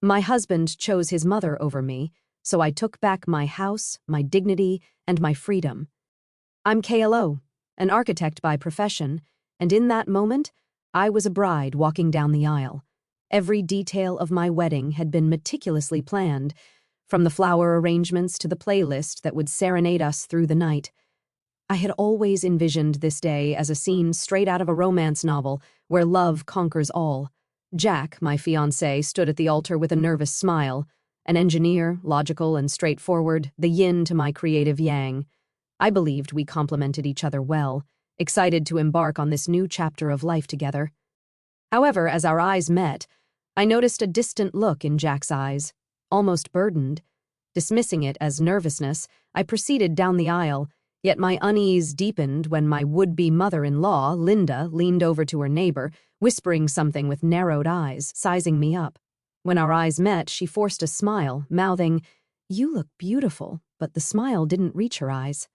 My husband chose his mother over me, so I took back my house, my dignity, and my freedom. I'm KLO, an architect by profession, and in that moment, I was a bride walking down the aisle. Every detail of my wedding had been meticulously planned, from the flower arrangements to the playlist that would serenade us through the night. I had always envisioned this day as a scene straight out of a romance novel where love conquers all. Jack, my fiancé, stood at the altar with a nervous smile, an engineer, logical and straightforward, the yin to my creative yang. I believed we complemented each other well, excited to embark on this new chapter of life together. However, as our eyes met, I noticed a distant look in Jack's eyes, almost burdened. Dismissing it as nervousness, I proceeded down the aisle, yet my unease deepened when my would-be mother-in-law, Linda, leaned over to her neighbor, whispering something with narrowed eyes, sizing me up. When our eyes met, she forced a smile, mouthing, "You look beautiful," but the smile didn't reach her eyes.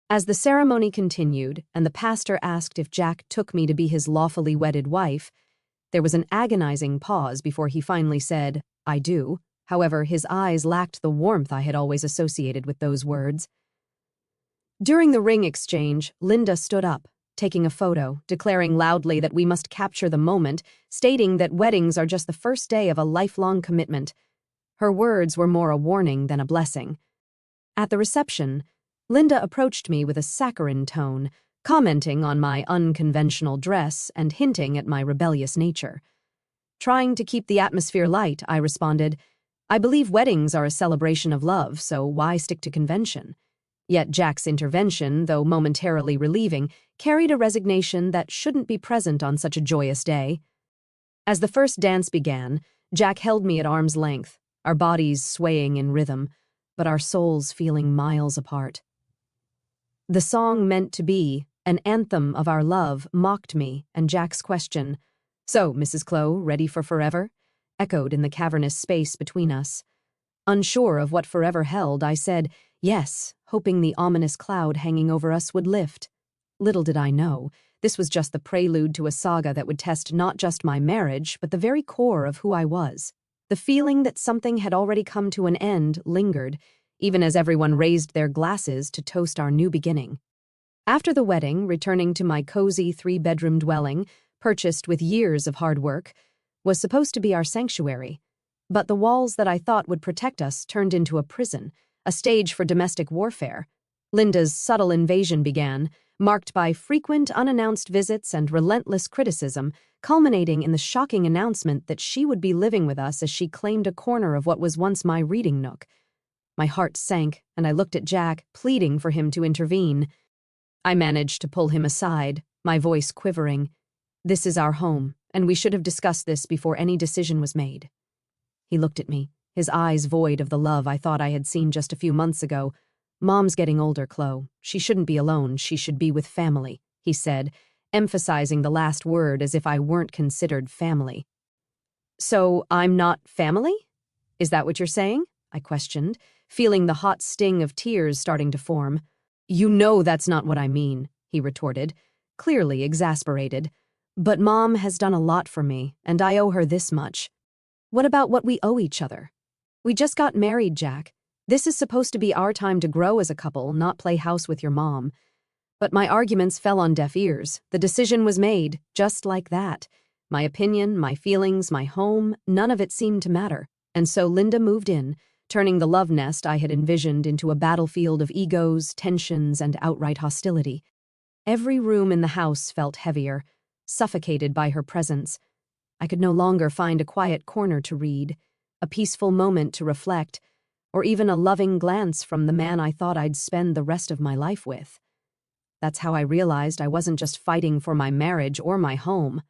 As the ceremony continued, and the pastor asked if Jack took me to be his lawfully wedded wife, there was an agonizing pause before he finally said, "I do." However, his eyes lacked the warmth I had always associated with those words. During the ring exchange, Linda stood up, taking a photo, declaring loudly that we must capture the moment, stating that weddings are just the first day of a lifelong commitment. Her words were more a warning than a blessing. At the reception, Linda approached me with a saccharine tone, commenting on my unconventional dress and hinting at my rebellious nature. Trying to keep the atmosphere light, I responded, "I believe weddings are a celebration of love, so why stick to convention?" Yet Jack's intervention, though momentarily relieving, carried a resignation that shouldn't be present on such a joyous day. As the first dance began, Jack held me at arm's length, our bodies swaying in rhythm, but our souls feeling miles apart. The song meant to be, an anthem of our love, mocked me, and Jack's question, "So, Mrs. Clow, ready for forever?" echoed in the cavernous space between us. Unsure of what forever held, I said, "Yes," hoping the ominous cloud hanging over us would lift. Little did I know, this was just the prelude to a saga that would test not just my marriage, but the very core of who I was. The feeling that something had already come to an end lingered, even as everyone raised their glasses to toast our new beginning. After the wedding, returning to my cozy 3-bedroom dwelling, purchased with years of hard work, was supposed to be our sanctuary. But the walls that I thought would protect us turned into a prison, a stage for domestic warfare. Linda's subtle invasion began, marked by frequent unannounced visits and relentless criticism, culminating in the shocking announcement that she would be living with us as she claimed a corner of what was once my reading nook. My heart sank, and I looked at Jack, pleading for him to intervene. I managed to pull him aside, my voice quivering. "This is our home, and we should have discussed this before any decision was made." He looked at me, his eyes void of the love I thought I had seen just a few months ago. "Mom's getting older, Chloe. She shouldn't be alone. She should be with family," he said, emphasizing the last word as if I weren't considered family. "So I'm not family? Is that what you're saying?" I questioned, feeling the hot sting of tears starting to form. "You know that's not what I mean," he retorted, clearly exasperated. "But Mom has done a lot for me, and I owe her this much." "What about what we owe each other? We just got married, Jack. This is supposed to be our time to grow as a couple, not play house with your mom." But my arguments fell on deaf ears. The decision was made, just like that. My opinion, my feelings, my home, none of it seemed to matter. And so Linda moved in, turning the love nest I had envisioned into a battlefield of egos, tensions, and outright hostility. Every room in the house felt heavier, suffocated by her presence. I could no longer find a quiet corner to read, a peaceful moment to reflect, or even a loving glance from the man I thought I'd spend the rest of my life with. That's how I realized I wasn't just fighting for my marriage or my home.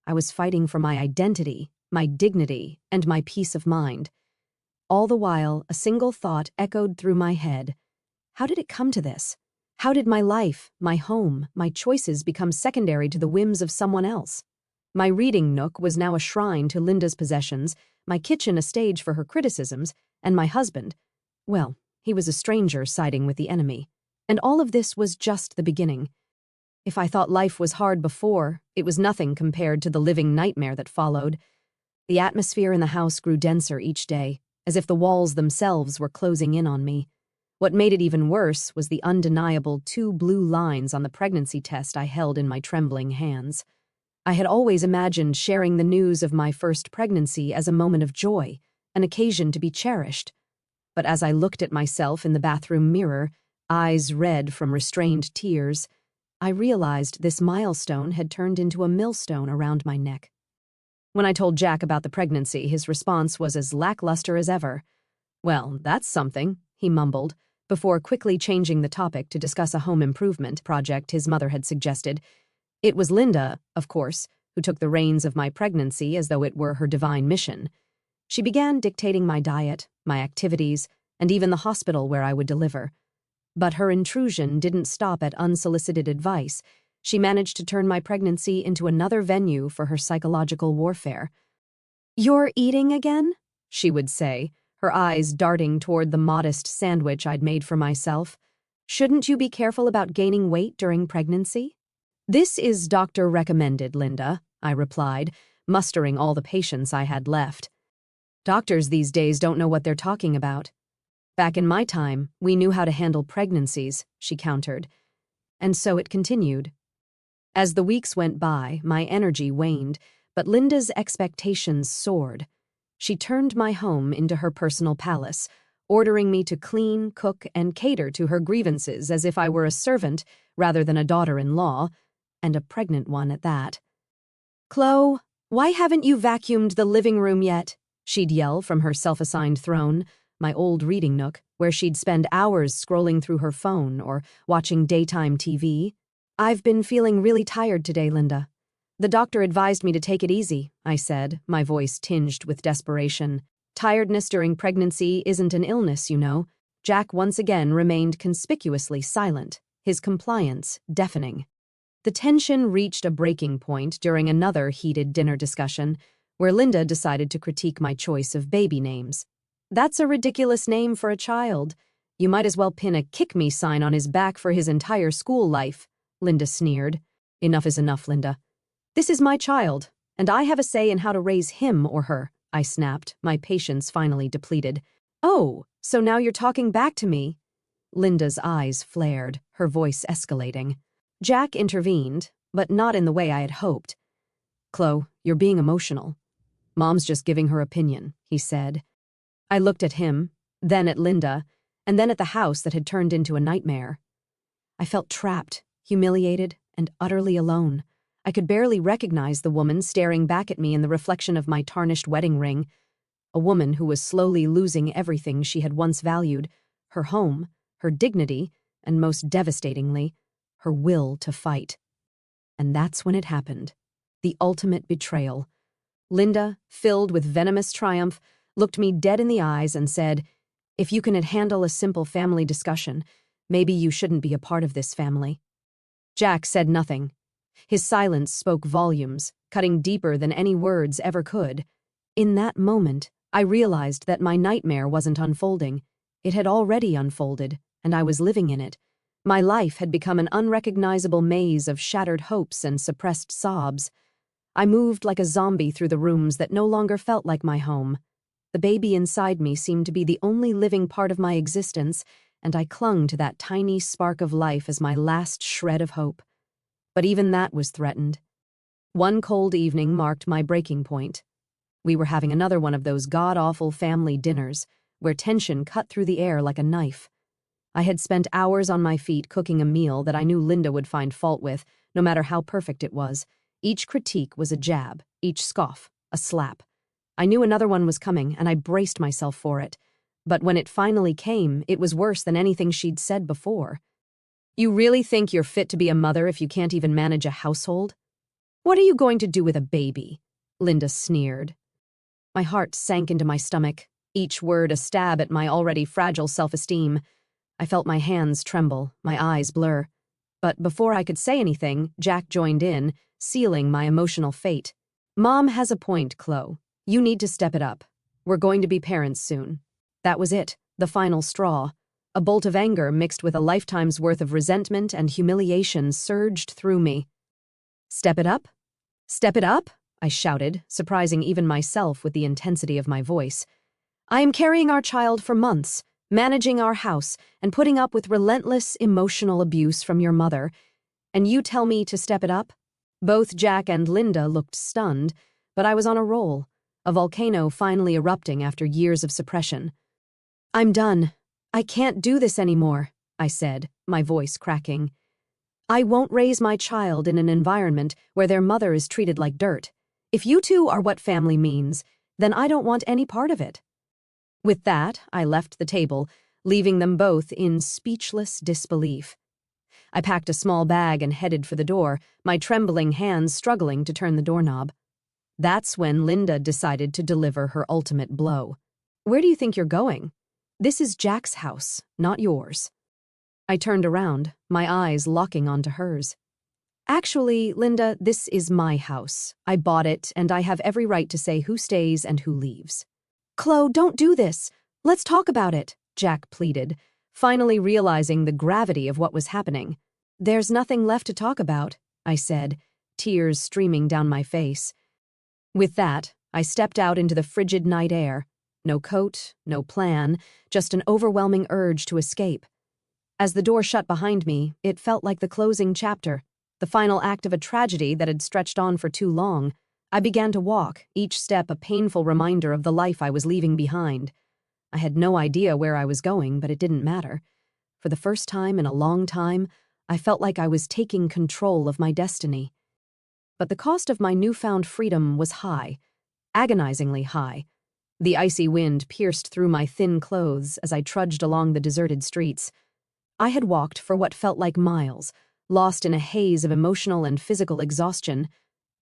I was fighting for my identity, my dignity, and my peace of mind. All the while, a single thought echoed through my head. How did it come to this? How did my life, my home, my choices become secondary to the whims of someone else? My reading nook was now a shrine to Linda's possessions, my kitchen a stage for her criticisms, and my husband, well, he was a stranger siding with the enemy. And all of this was just the beginning. If I thought life was hard before, it was nothing compared to the living nightmare that followed. The atmosphere in the house grew denser each day, as if the walls themselves were closing in on me. What made it even worse was the undeniable 2 blue lines on the pregnancy test I held in my trembling hands. I had always imagined sharing the news of my first pregnancy as a moment of joy, an occasion to be cherished. But as I looked at myself in the bathroom mirror, eyes red from restrained tears, I realized this milestone had turned into a millstone around my neck. When I told Jack about the pregnancy, his response was as lackluster as ever. "Well, that's something," he mumbled, before quickly changing the topic to discuss a home improvement project his mother had suggested. It was Linda, of course, who took the reins of my pregnancy as though it were her divine mission. She began dictating my diet, my activities, and even the hospital where I would deliver. But her intrusion didn't stop at unsolicited advice. She managed to turn my pregnancy into another venue for her psychological warfare. "You're eating again?" she would say, her eyes darting toward the modest sandwich I'd made for myself. "Shouldn't you be careful about gaining weight during pregnancy?" "This is doctor-recommended, Linda," I replied, mustering all the patience I had left. "Doctors these days don't know what they're talking about." "Back in my time, we knew how to handle pregnancies," she countered. And so it continued. As the weeks went by, my energy waned, but Linda's expectations soared. She turned my home into her personal palace, ordering me to clean, cook, and cater to her grievances as if I were a servant rather than a daughter-in-law, and a pregnant one at that. "Chloe, why haven't you vacuumed the living room yet?" she'd yell from her self-assigned throne, my old reading nook, where she'd spend hours scrolling through her phone or watching daytime TV. "I've been feeling really tired today, Linda. The doctor advised me to take it easy," I said, my voice tinged with desperation. "Tiredness during pregnancy isn't an illness, you know." Jack once again remained conspicuously silent, his compliance deafening. The tension reached a breaking point during another heated dinner discussion, where Linda decided to critique my choice of baby names. "That's a ridiculous name for a child. You might as well pin a 'kick me' sign on his back for his entire school life," Linda sneered. "Enough is enough, Linda. This is my child, and I have a say in how to raise him or her," I snapped, my patience finally depleted. "Oh, so now you're talking back to me?" Linda's eyes flared, her voice escalating. Jack intervened, but not in the way I had hoped. "Chloe, you're being emotional. Mom's just giving her opinion," he said. I looked at him, then at Linda, and then at the house that had turned into a nightmare. I felt trapped, humiliated, and utterly alone. I could barely recognize the woman staring back at me in the reflection of my tarnished wedding ring, a woman who was slowly losing everything she had once valued, her home, her dignity, and most devastatingly, her will to fight. And that's when it happened. The ultimate betrayal. Linda, filled with venomous triumph, looked me dead in the eyes and said, "If you can handle a simple family discussion, maybe you shouldn't be a part of this family." Jack said nothing. His silence spoke volumes, cutting deeper than any words ever could. In that moment, I realized that my nightmare wasn't unfolding. It had already unfolded, and I was living in it. My life had become an unrecognizable maze of shattered hopes and suppressed sobs. I moved like a zombie through the rooms that no longer felt like my home. The baby inside me seemed to be the only living part of my existence, and I clung to that tiny spark of life as my last shred of hope. But even that was threatened. One cold evening marked my breaking point. We were having another one of those god-awful family dinners, where tension cut through the air like a knife. I had spent hours on my feet cooking a meal that I knew Linda would find fault with, no matter how perfect it was. Each critique was a jab, each scoff, a slap. I knew another one was coming, and I braced myself for it. But when it finally came, it was worse than anything she'd said before. "You really think you're fit to be a mother if you can't even manage a household? What are you going to do with a baby?" Linda sneered. My heart sank into my stomach, each word a stab at my already fragile self-esteem. I felt my hands tremble, my eyes blur. But before I could say anything, Jack joined in, sealing my emotional fate. "Mom has a point, Chloe. You need to step it up. We're going to be parents soon." That was it, the final straw. A bolt of anger mixed with a lifetime's worth of resentment and humiliation surged through me. "Step it up? Step it up?" I shouted, surprising even myself with the intensity of my voice. I am carrying our child for months, managing our house, and putting up with relentless emotional abuse from your mother, and you tell me to step it up? Both Jack and Linda looked stunned, but I was on a roll, a volcano finally erupting after years of suppression. I'm done. I can't do this anymore, I said, my voice cracking. I won't raise my child in an environment where their mother is treated like dirt. If you two are what family means, then I don't want any part of it. With that, I left the table, leaving them both in speechless disbelief. I packed a small bag and headed for the door, my trembling hands struggling to turn the doorknob. That's when Linda decided to deliver her ultimate blow. Where do you think you're going? This is Jack's house, not yours. I turned around, my eyes locking onto hers. Actually, Linda, this is my house. I bought it, and I have every right to say who stays and who leaves. Chloe, don't do this. Let's talk about it, Jack pleaded, finally realizing the gravity of what was happening. There's nothing left to talk about, I said, tears streaming down my face. With that, I stepped out into the frigid night air. No coat, no plan, just an overwhelming urge to escape. As the door shut behind me, it felt like the closing chapter, the final act of a tragedy that had stretched on for too long. I began to walk, each step a painful reminder of the life I was leaving behind. I had no idea where I was going, but it didn't matter. For the first time in a long time, I felt like I was taking control of my destiny. But the cost of my newfound freedom was high, agonizingly high. The icy wind pierced through my thin clothes as I trudged along the deserted streets. I had walked for what felt like miles, lost in a haze of emotional and physical exhaustion.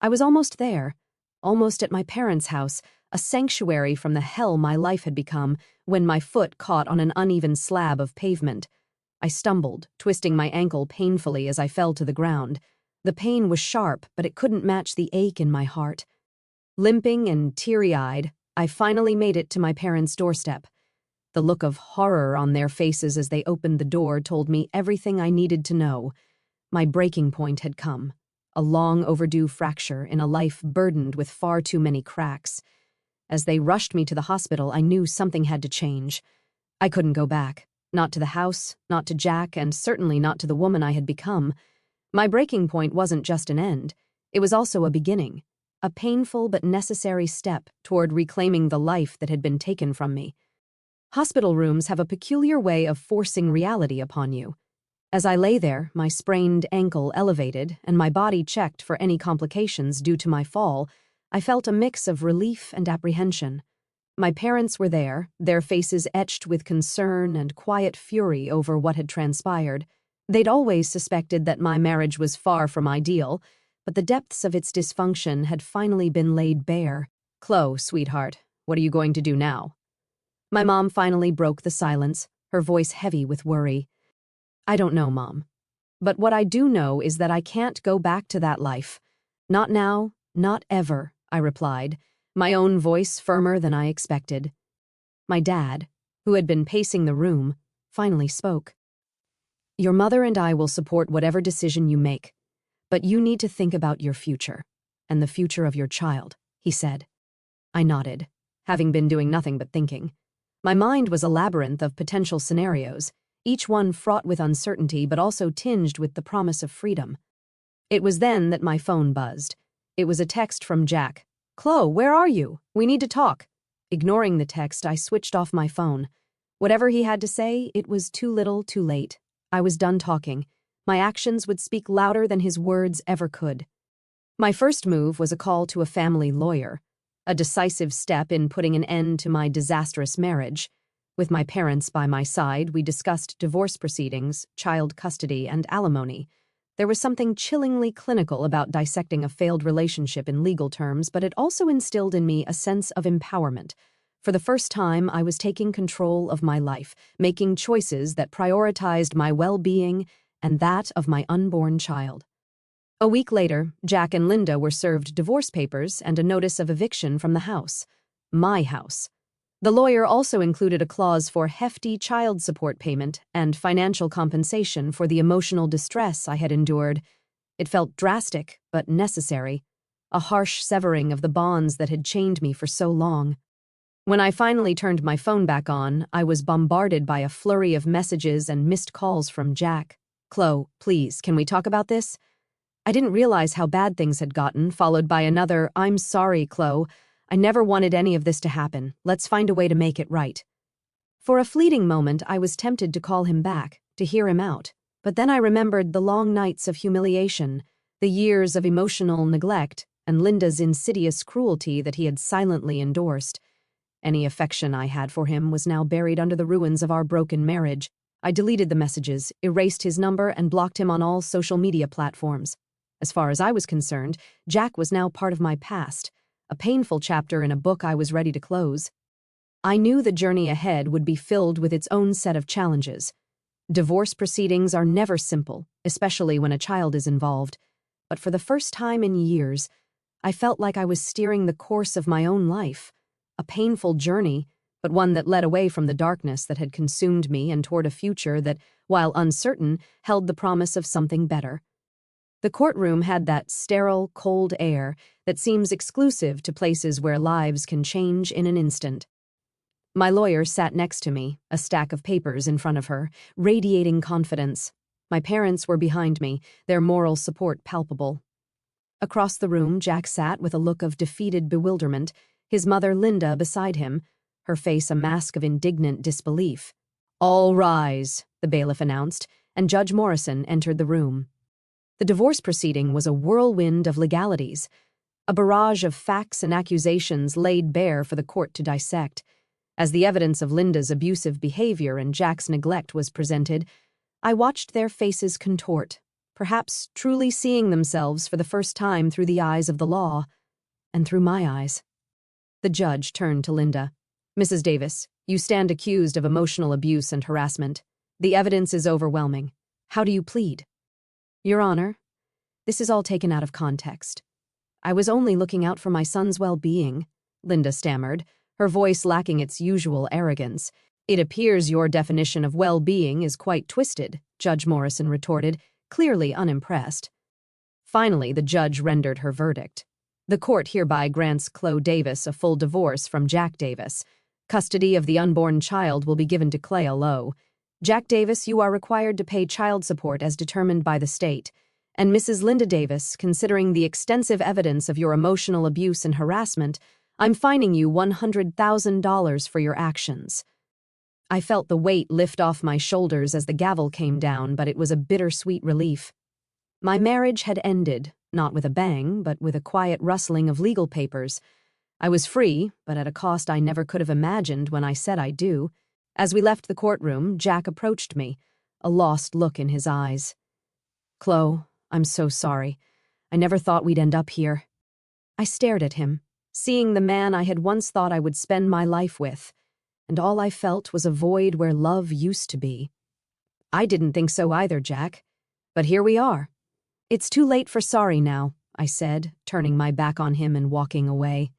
I was almost there, almost at my parents' house, a sanctuary from the hell my life had become, when my foot caught on an uneven slab of pavement. I stumbled, twisting my ankle painfully as I fell to the ground. The pain was sharp, but it couldn't match the ache in my heart. Limping and teary-eyed, I finally made it to my parents' doorstep. The look of horror on their faces as they opened the door told me everything I needed to know. My breaking point had come, a long overdue fracture in a life burdened with far too many cracks. As they rushed me to the hospital, I knew something had to change. I couldn't go back, not to the house, not to Jack, and certainly not to the woman I had become. My breaking point wasn't just an end, it was also a beginning, a painful but necessary step toward reclaiming the life that had been taken from me. Hospital rooms have a peculiar way of forcing reality upon you. As I lay there, my sprained ankle elevated and my body checked for any complications due to my fall, I felt a mix of relief and apprehension. My parents were there, their faces etched with concern and quiet fury over what had transpired. They'd always suspected that my marriage was far from ideal, but the depths of its dysfunction had finally been laid bare. Chloe, sweetheart, what are you going to do now? My mom finally broke the silence, her voice heavy with worry. I don't know, Mom. But what I do know is that I can't go back to that life. Not now, not ever, I replied, my own voice firmer than I expected. My dad, who had been pacing the room, finally spoke. Your mother and I will support whatever decision you make, but you need to think about your future, and the future of your child, he said. I nodded, having been doing nothing but thinking. My mind was a labyrinth of potential scenarios, each one fraught with uncertainty but also tinged with the promise of freedom. It was then that my phone buzzed. It was a text from Jack. Chloe, where are you? We need to talk. Ignoring the text, I switched off my phone. Whatever he had to say, it was too little, too late. I was done talking. My actions would speak louder than his words ever could. My first move was a call to a family lawyer, a decisive step in putting an end to my disastrous marriage. With my parents by my side, we discussed divorce proceedings, child custody, and alimony. There was something chillingly clinical about dissecting a failed relationship in legal terms, but it also instilled in me a sense of empowerment. For the first time, I was taking control of my life, making choices that prioritized my well-being and that of my unborn child. A week later, Jack and Linda were served divorce papers and a notice of eviction from the house. My house. The lawyer also included a clause for hefty child support payment and financial compensation for the emotional distress I had endured. It felt drastic, but necessary. a harsh severing of the bonds that had chained me for so long. When I finally turned my phone back on, I was bombarded by a flurry of messages and missed calls from Jack. "Chloe, please, can we talk about this?" I didn't realize how bad things had gotten, followed by another, "I'm sorry, Chloe. I never wanted any of this to happen. Let's find a way to make it right." For a fleeting moment, I was tempted to call him back, to hear him out. But then I remembered the long nights of humiliation, the years of emotional neglect, and Linda's insidious cruelty that he had silently endorsed. Any affection I had for him was now buried under the ruins of our broken marriage. I deleted the messages, erased his number, and blocked him on all social media platforms. As far as I was concerned, Jack was now part of my past, a painful chapter in a book I was ready to close. I knew the journey ahead would be filled with its own set of challenges. Divorce proceedings are never simple, especially when a child is involved. But for the first time in years, I felt like I was steering the course of my own life. A painful journey, but one that led away from the darkness that had consumed me and toward a future that, while uncertain, held the promise of something better. The courtroom had that sterile, cold air that seems exclusive to places where lives can change in an instant. My lawyer sat next to me, a stack of papers in front of her, radiating confidence. My parents were behind me, their moral support palpable. Across the room, Jack sat with a look of defeated bewilderment, his mother Linda beside him, her face a mask of indignant disbelief. "All rise," the bailiff announced, and Judge Morrison entered the room. The divorce proceeding was a whirlwind of legalities, a barrage of facts and accusations laid bare for the court to dissect. As the evidence of Linda's abusive behavior and Jack's neglect was presented, I watched their faces contort, perhaps truly seeing themselves for the first time through the eyes of the law, and through my eyes. The judge turned to Linda. "Mrs. Davis, you stand accused of emotional abuse and harassment. The evidence is overwhelming. How do you plead?" "Your Honor, this is all taken out of context. I was only looking out for my son's well-being," Linda stammered, her voice lacking its usual arrogance. "It appears your definition of well-being is quite twisted," Judge Morrison retorted, clearly unimpressed. Finally, the judge rendered her verdict. "The court hereby grants Chloe Davis a full divorce from Jack Davis. Custody of the unborn child will be given to Clea Lowe. Jack Davis, you are required to pay child support as determined by the state. And Mrs. Linda Davis, considering the extensive evidence of your emotional abuse and harassment, I'm fining you $100,000 for your actions." I felt the weight lift off my shoulders as the gavel came down, but it was a bittersweet relief. My marriage had ended, not with a bang, but with a quiet rustling of legal papers. I was free, but at a cost I never could have imagined when I said I do. As we left the courtroom, Jack approached me, a lost look in his eyes. "Chloe, I'm so sorry. I never thought we'd end up here." I stared at him, seeing the man I had once thought I would spend my life with, and all I felt was a void where love used to be. "I didn't think so either, Jack. But here we are." "It's too late for sorry now," I said, turning my back on him and walking away.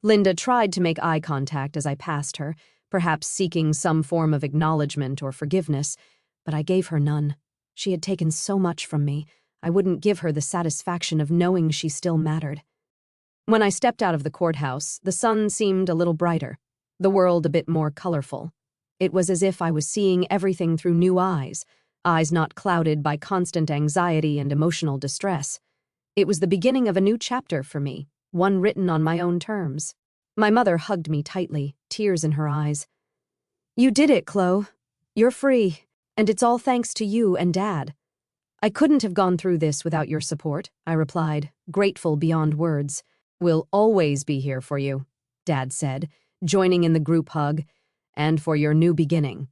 Linda tried to make eye contact as I passed her, perhaps seeking some form of acknowledgement or forgiveness, but I gave her none. She had taken so much from me, I wouldn't give her the satisfaction of knowing she still mattered. When I stepped out of the courthouse, the sun seemed a little brighter, the world a bit more colorful. It was as if I was seeing everything through new eyes, eyes not clouded by constant anxiety and emotional distress. It was the beginning of a new chapter for me, one written on my own terms. My mother hugged me tightly, tears in her eyes. "You did it, Chloe. You're free, and it's all thanks to you and Dad." "I couldn't have gone through this without your support," I replied, grateful beyond words. "We'll always be here for you," Dad said, joining in the group hug, "and for your new beginning."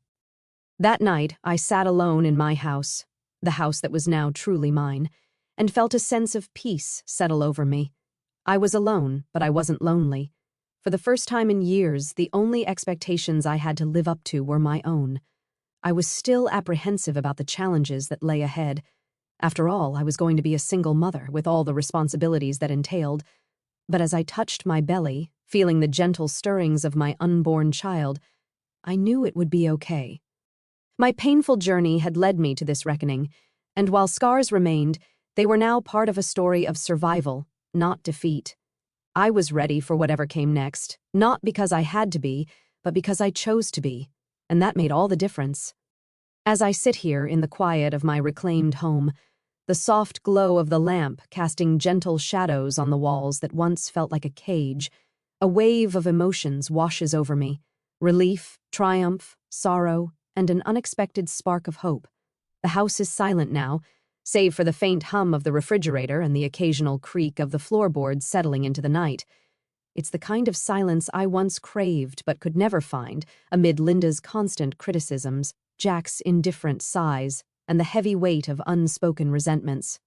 That night, I sat alone in my house, the house that was now truly mine, and felt a sense of peace settle over me. I was alone, but I wasn't lonely. For the first time in years, the only expectations I had to live up to were my own. I was still apprehensive about the challenges that lay ahead. After all, I was going to be a single mother with all the responsibilities that entailed. But as I touched my belly, feeling the gentle stirrings of my unborn child, I knew it would be okay. My painful journey had led me to this reckoning, and while scars remained, they were now part of a story of survival, not defeat. I was ready for whatever came next, not because I had to be, but because I chose to be, and that made all the difference. As I sit here in the quiet of my reclaimed home, the soft glow of the lamp casting gentle shadows on the walls that once felt like a cage, a wave of emotions washes over me: relief, triumph, sorrow, and an unexpected spark of hope. The house is silent now, save for the faint hum of the refrigerator and the occasional creak of the floorboards settling into the night. It's the kind of silence I once craved but could never find amid Linda's constant criticisms, Jack's indifferent sighs, and the heavy weight of unspoken resentments.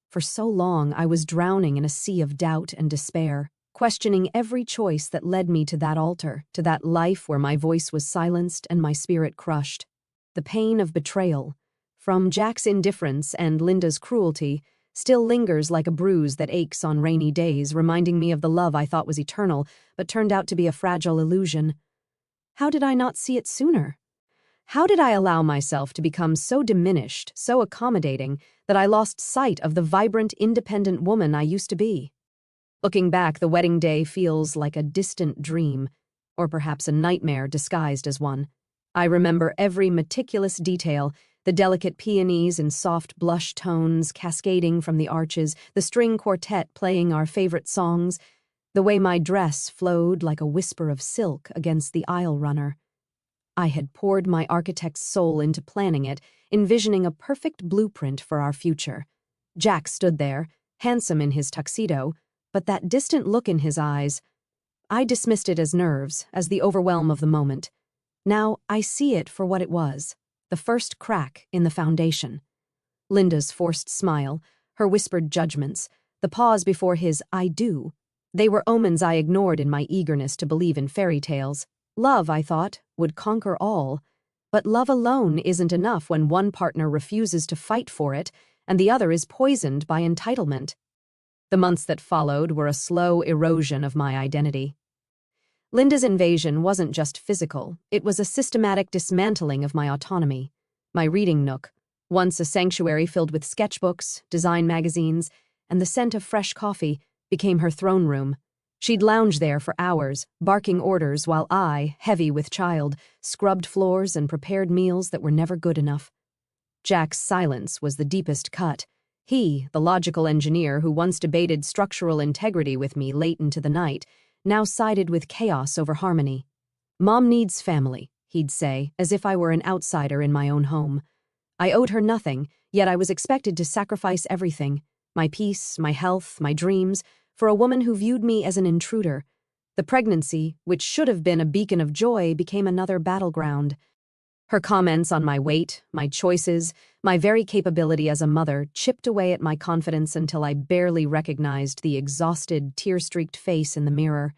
For so long, I was drowning in a sea of doubt and despair, questioning every choice that led me to that altar, to that life where my voice was silenced and my spirit crushed. The pain of betrayal, from Jack's indifference and Linda's cruelty, still lingers like a bruise that aches on rainy days, reminding me of the love I thought was eternal, but turned out to be a fragile illusion. How did I not see it sooner? How did I allow myself to become so diminished, so accommodating, that I lost sight of the vibrant, independent woman I used to be? Looking back, the wedding day feels like a distant dream, or perhaps a nightmare disguised as one. I remember every meticulous detail: the delicate peonies in soft blush tones cascading from the arches, the string quartet playing our favorite songs, the way my dress flowed like a whisper of silk against the aisle runner. I had poured my architect's soul into planning it, envisioning a perfect blueprint for our future. Jack stood there, handsome in his tuxedo, but that distant look in his eyes, I dismissed it as nerves, as the overwhelm of the moment. Now I see it for what it was: the first crack in the foundation. Linda's forced smile, her whispered judgments, the pause before his "I do," they were omens I ignored in my eagerness to believe in fairy tales. Love, I thought, would conquer all. But love alone isn't enough when one partner refuses to fight for it and the other is poisoned by entitlement. The months that followed were a slow erosion of my identity. Linda's invasion wasn't just physical, it was a systematic dismantling of my autonomy. My reading nook, once a sanctuary filled with sketchbooks, design magazines, and the scent of fresh coffee, became her throne room. She'd lounge there for hours, barking orders while I, heavy with child, scrubbed floors and prepared meals that were never good enough. Jack's silence was the deepest cut. He, the logical engineer who once debated structural integrity with me late into the night, now sided with chaos over harmony. "Mom needs family," he'd say, as if I were an outsider in my own home. I owed her nothing, yet I was expected to sacrifice everything: my peace, my health, my dreams, for a woman who viewed me as an intruder. The pregnancy, which should have been a beacon of joy, became another battleground. Her comments on my weight, my choices, my very capability as a mother chipped away at my confidence until I barely recognized the exhausted, tear-streaked face in the mirror.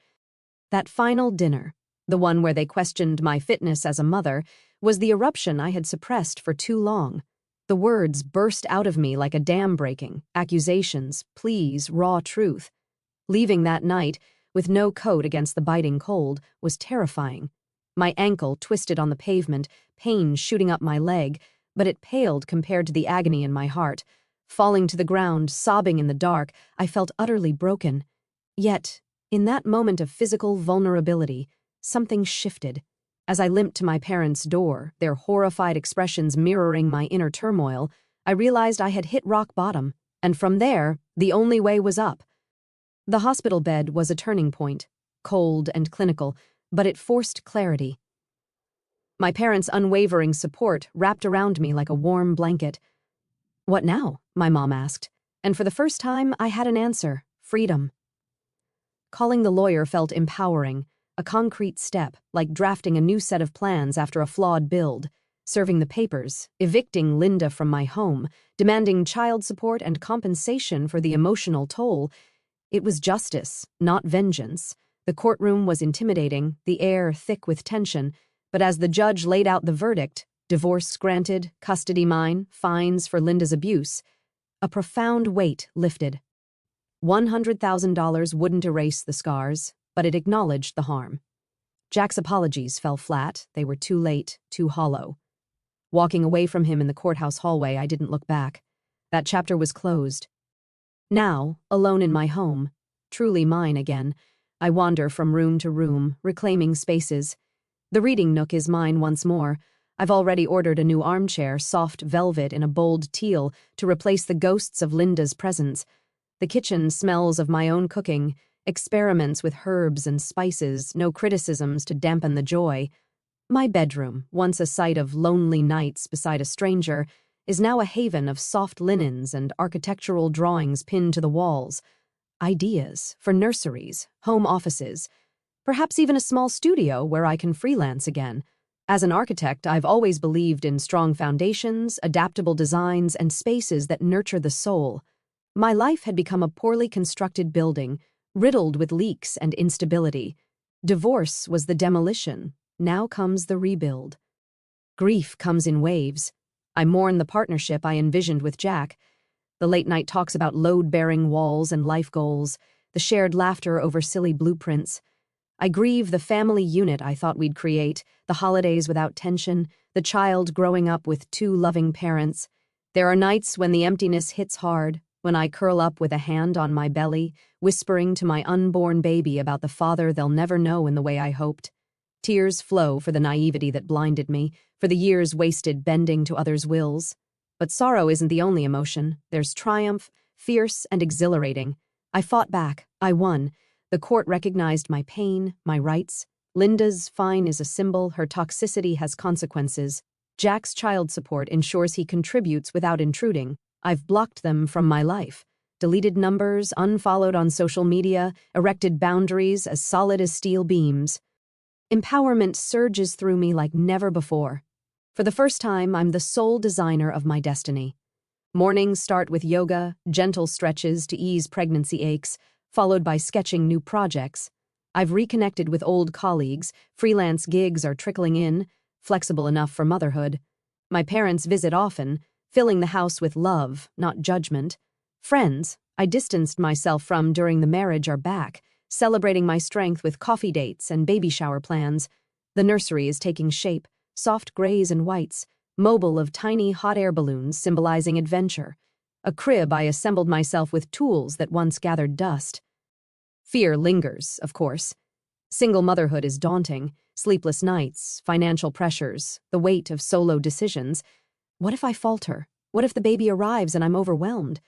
That final dinner, the one where they questioned my fitness as a mother, was the eruption I had suppressed for too long. The words burst out of me like a dam breaking: accusations, pleas, raw truth. Leaving that night, with no coat against the biting cold, was terrifying. My ankle twisted on the pavement, pain shooting up my leg, but it paled compared to the agony in my heart. Falling to the ground, sobbing in the dark, I felt utterly broken. Yet, in that moment of physical vulnerability, something shifted. As I limped to my parents' door, their horrified expressions mirroring my inner turmoil, I realized I had hit rock bottom, and from there, the only way was up. The hospital bed was a turning point, cold and clinical, but it forced clarity. My parents' unwavering support wrapped around me like a warm blanket. "What now?" my mom asked, and for the first time I had an answer: freedom. Calling the lawyer felt empowering, a concrete step, like drafting a new set of plans after a flawed build. Serving the papers, evicting Linda from my home, demanding child support and compensation for the emotional toll. It was justice, not vengeance. The courtroom was intimidating, the air thick with tension, but as the judge laid out the verdict, divorce granted, custody mine, fines for Linda's abuse, a profound weight lifted. $100,000 wouldn't erase the scars, but it acknowledged the harm. Jack's apologies fell flat. They were too late, too hollow. Walking away from him in the courthouse hallway, I didn't look back. That chapter was closed. Now, alone in my home, truly mine again, I wander from room to room, reclaiming spaces. The reading nook is mine once more. I've already ordered a new armchair, soft velvet in a bold teal, to replace the ghosts of Linda's presence. The kitchen smells of my own cooking, experiments with herbs and spices, no criticisms to dampen the joy. My bedroom, once a site of lonely nights beside a stranger, is now a haven of soft linens and architectural drawings pinned to the walls. Ideas for nurseries, home offices, perhaps even a small studio where I can freelance again. As an architect, I've always believed in strong foundations, adaptable designs, and spaces that nurture the soul. My life had become a poorly constructed building, riddled with leaks and instability. Divorce was the demolition. Now comes the rebuild. Grief comes in waves. I mourn the partnership I envisioned with Jack. The late-night talks about load-bearing walls and life goals, the shared laughter over silly blueprints. I grieve the family unit I thought we'd create, the holidays without tension, the child growing up with two loving parents. There are nights when the emptiness hits hard, when I curl up with a hand on my belly, whispering to my unborn baby about the father they'll never know in the way I hoped. Tears flow for the naivety that blinded me, for the years wasted bending to others' wills. But sorrow isn't the only emotion. There's triumph, fierce and exhilarating. I fought back. I won. The court recognized my pain, my rights. Linda's fine is a symbol. Her toxicity has consequences. Jack's child support ensures he contributes without intruding. I've blocked them from my life. Deleted numbers, unfollowed on social media, erected boundaries as solid as steel beams. Empowerment surges through me like never before. For the first time, I'm the sole designer of my destiny. Mornings start with yoga, gentle stretches to ease pregnancy aches, followed by sketching new projects. I've reconnected with old colleagues, freelance gigs are trickling in, flexible enough for motherhood. My parents visit often, filling the house with love, not judgment. Friends I distanced myself from during the marriage are back, celebrating my strength with coffee dates and baby shower plans. The nursery is taking shape, soft grays and whites, mobile of tiny hot air balloons symbolizing adventure. A crib I assembled myself with tools that once gathered dust. Fear lingers, of course. Single motherhood is daunting, sleepless nights, financial pressures, the weight of solo decisions. What if I falter? What if the baby arrives and I'm overwhelmed?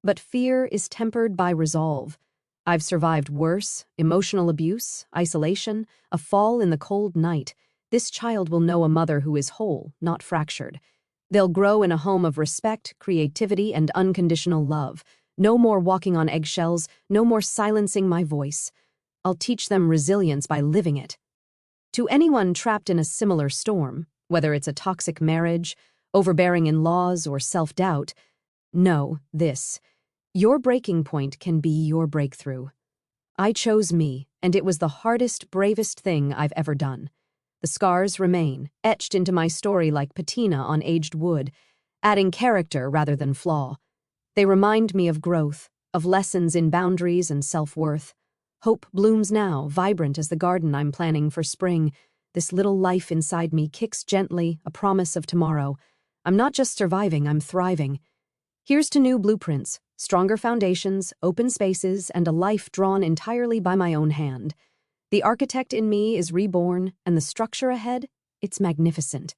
But fear is tempered by resolve. I've survived worse, emotional abuse, isolation, a fall in the cold night. This child will know a mother who is whole, not fractured. They'll grow in a home of respect, creativity, and unconditional love. No more walking on eggshells, no more silencing my voice. I'll teach them resilience by living it. To anyone trapped in a similar storm, whether it's a toxic marriage, overbearing in-laws, or self-doubt, know this. Your breaking point can be your breakthrough. I chose me, and it was the hardest, bravest thing I've ever done. The scars remain, etched into my story like patina on aged wood, adding character rather than flaw. They remind me of growth, of lessons in boundaries and self-worth. Hope blooms now, vibrant as the garden I'm planning for spring. This little life inside me kicks gently, a promise of tomorrow. I'm not just surviving, I'm thriving. Here's to new blueprints, stronger foundations, open spaces, and a life drawn entirely by my own hand. The architect in me is reborn, and the structure ahead, it's magnificent.